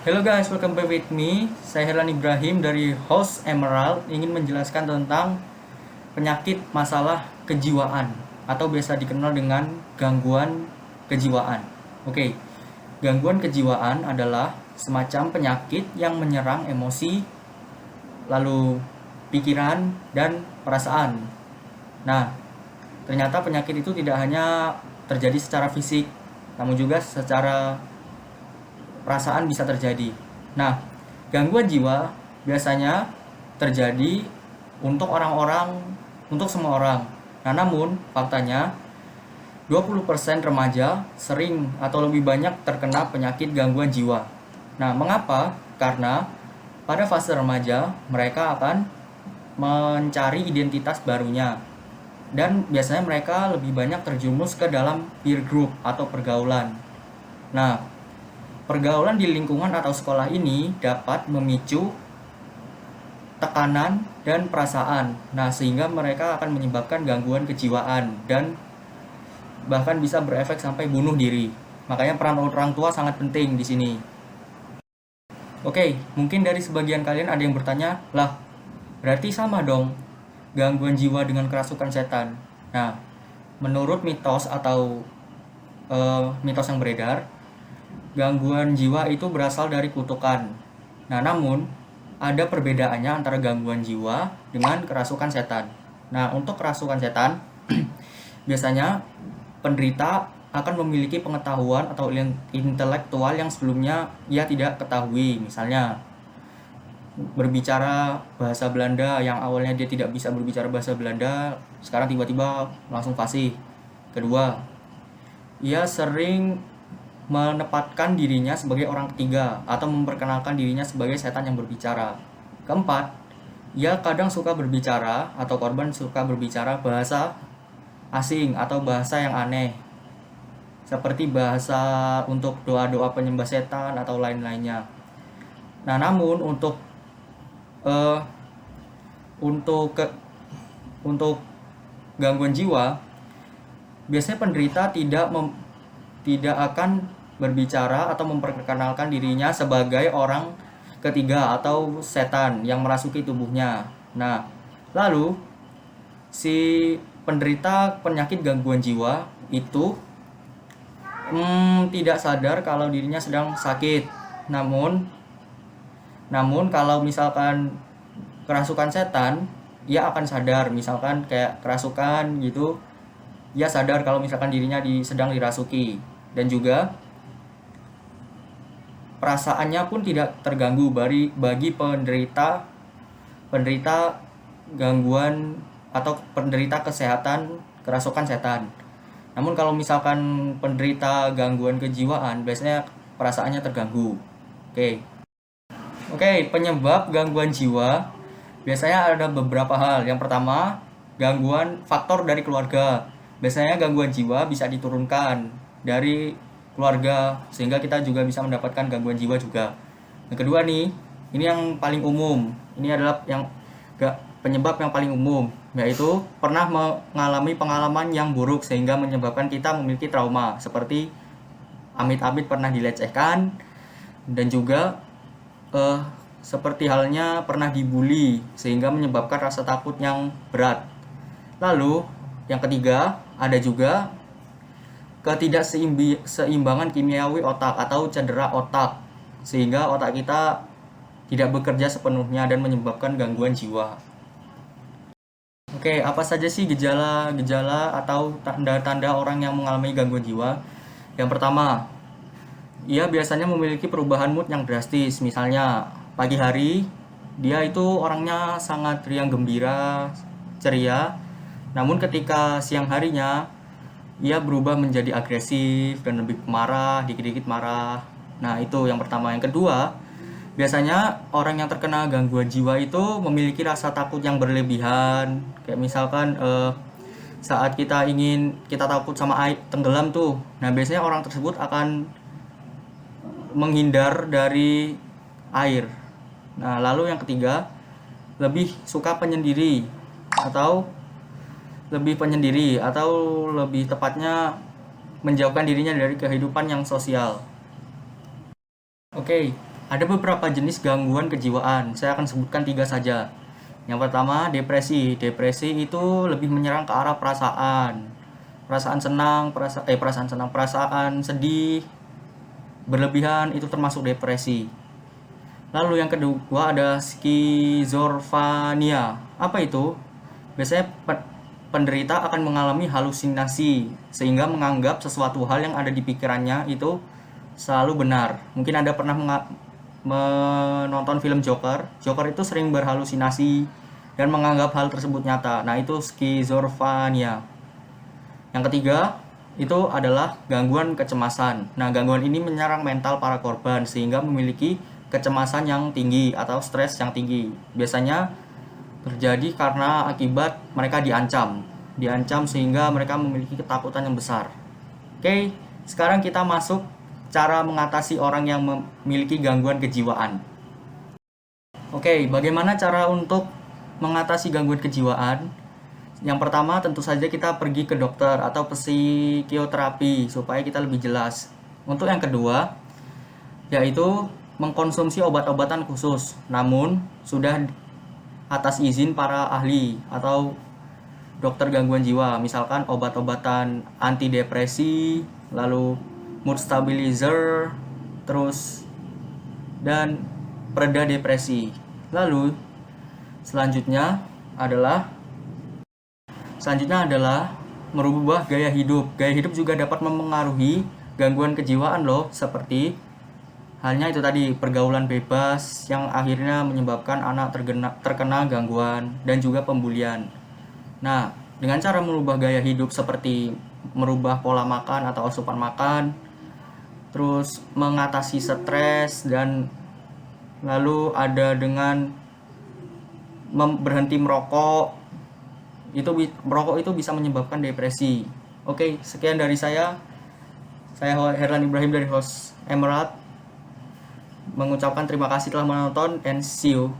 Hello guys, welcome back with me. Saya Herlan Ibrahim dari Host Emerald ingin menjelaskan tentang penyakit masalah kejiwaan atau biasa dikenal dengan gangguan kejiwaan. Oke, gangguan kejiwaan adalah semacam penyakit yang menyerang emosi, lalu pikiran dan perasaan. Nah, ternyata penyakit itu tidak hanya terjadi secara fisik, namun juga secara perasaan bisa terjadi. Nah, gangguan jiwa biasanya terjadi untuk orang-orang, untuk semua orang. Nah, namun faktanya 20% remaja sering atau lebih banyak terkena penyakit gangguan jiwa. Nah, mengapa? Karena pada fase remaja mereka akan mencari identitas barunya. Dan biasanya mereka lebih banyak terjerumus ke dalam peer group atau pergaulan. Nah, pergaulan di lingkungan atau sekolah ini dapat memicu tekanan dan perasaan. Nah, sehingga mereka akan menyebabkan gangguan kejiwaan dan bahkan bisa berefek sampai bunuh diri. Makanya peran orang tua sangat penting di sini. Oke, mungkin dari sebagian kalian ada yang bertanya, "Lah, berarti sama dong gangguan jiwa dengan kerasukan setan." Nah, menurut mitos atau mitos yang beredar, gangguan jiwa itu berasal dari kutukan. Nah, namun ada perbedaannya antara gangguan jiwa dengan kerasukan setan. Nah, untuk kerasukan setan, biasanya penderita akan memiliki pengetahuan atau intelektual yang sebelumnya ia tidak ketahui. Misalnya, berbicara bahasa Belanda yang awalnya dia tidak bisa berbicara bahasa Belanda, sekarang tiba-tiba langsung fasih. Kedua, ia sering menempatkan dirinya sebagai orang ketiga atau memperkenalkan dirinya sebagai setan yang berbicara. Keempat, ia kadang suka berbicara atau korban suka berbicara bahasa asing atau bahasa yang aneh, seperti bahasa untuk doa-doa penyembah setan atau lain-lainnya. Nah, namun eh, untuk ke, untuk gangguan jiwa, biasanya penderita tidak akan berbicara atau memperkenalkan dirinya sebagai orang ketiga atau setan yang merasuki tubuhnya. Nah, lalu si penderita penyakit gangguan jiwa itu tidak sadar kalau dirinya sedang sakit. Namun, kalau misalkan kerasukan setan, ia akan sadar. Misalkan kayak kerasukan gitu, ia sadar kalau misalkan dirinya sedang dirasuki. Dan juga perasaannya pun tidak terganggu bagi penderita gangguan atau penderita kesehatan kerasukan setan. Namun kalau misalkan penderita gangguan kejiwaan, biasanya perasaannya terganggu. Oke. Oke, penyebab gangguan jiwa biasanya ada beberapa hal. Yang pertama, gangguan faktor dari keluarga. Biasanya gangguan jiwa bisa diturunkan dari keluarga sehingga kita juga bisa mendapatkan gangguan jiwa juga. Yang kedua nih, ini yang paling umum. Ini adalah penyebab yang paling umum, yaitu pernah mengalami pengalaman yang buruk sehingga menyebabkan kita memiliki trauma, seperti amit-amit pernah dilecehkan dan juga seperti halnya pernah dibully sehingga menyebabkan rasa takut yang berat. Lalu yang ketiga, ada juga ketidakseimbangan kimiawi otak atau cedera otak sehingga otak kita tidak bekerja sepenuhnya dan menyebabkan gangguan jiwa. Oke, apa saja sih gejala-gejala atau tanda-tanda orang yang mengalami gangguan jiwa? Yang pertama, ia biasanya memiliki perubahan mood yang drastis. Misalnya, pagi hari dia itu orangnya sangat riang gembira, ceria. Namun ketika siang harinya, ia berubah menjadi agresif dan lebih marah, dikit-dikit marah. Nah, itu yang pertama. Yang kedua, biasanya orang yang terkena gangguan jiwa itu memiliki rasa takut yang berlebihan. Kayak misalkan saat kita takut sama air tenggelam tuh. Nah, biasanya orang tersebut akan menghindar dari air. Nah, lalu yang ketiga, lebih suka penyendiri atau lebih tepatnya menjauhkan dirinya dari kehidupan yang sosial. Oke, Ada beberapa jenis gangguan kejiwaan. Saya akan sebutkan 3 saja. Yang pertama, depresi. Depresi itu lebih menyerang ke arah perasaan. Perasaan sedih berlebihan itu termasuk depresi. Lalu yang kedua ada skizofrenia. Apa itu? Biasanya penderita akan mengalami halusinasi sehingga menganggap sesuatu hal yang ada di pikirannya itu selalu benar. Mungkin Anda pernah menonton film Joker. Joker itu sering berhalusinasi dan menganggap hal tersebut nyata. Nah, itu skizofrenia. Yang ketiga, itu adalah gangguan kecemasan. Nah, gangguan ini menyerang mental para korban sehingga memiliki kecemasan yang tinggi atau stres yang tinggi. Biasanya terjadi karena akibat mereka diancam sehingga mereka memiliki ketakutan yang besar. Oke, sekarang kita masuk cara mengatasi orang yang memiliki gangguan kejiwaan. Oke, bagaimana cara untuk mengatasi gangguan kejiwaan? Yang pertama tentu saja kita pergi ke dokter atau psikoterapi supaya kita lebih jelas. Untuk yang kedua, yaitu mengkonsumsi obat-obatan khusus, namun sudah atas izin para ahli atau dokter gangguan jiwa, misalkan obat-obatan antidepresi, lalu mood stabilizer, terus dan pereda depresi. Lalu selanjutnya adalah merubah gaya hidup. Gaya hidup juga dapat mempengaruhi gangguan kejiwaan loh, seperti halnya itu tadi, pergaulan bebas yang akhirnya menyebabkan anak terkena gangguan dan juga pembulian. Nah, dengan cara merubah gaya hidup seperti merubah pola makan atau asupan makan, terus mengatasi stres, dan lalu ada dengan berhenti merokok. Merokok itu bisa menyebabkan depresi. Oke, sekian dari saya. Saya Herlan Ibrahim dari host Emerald mengucapkan terima kasih telah menonton and see you.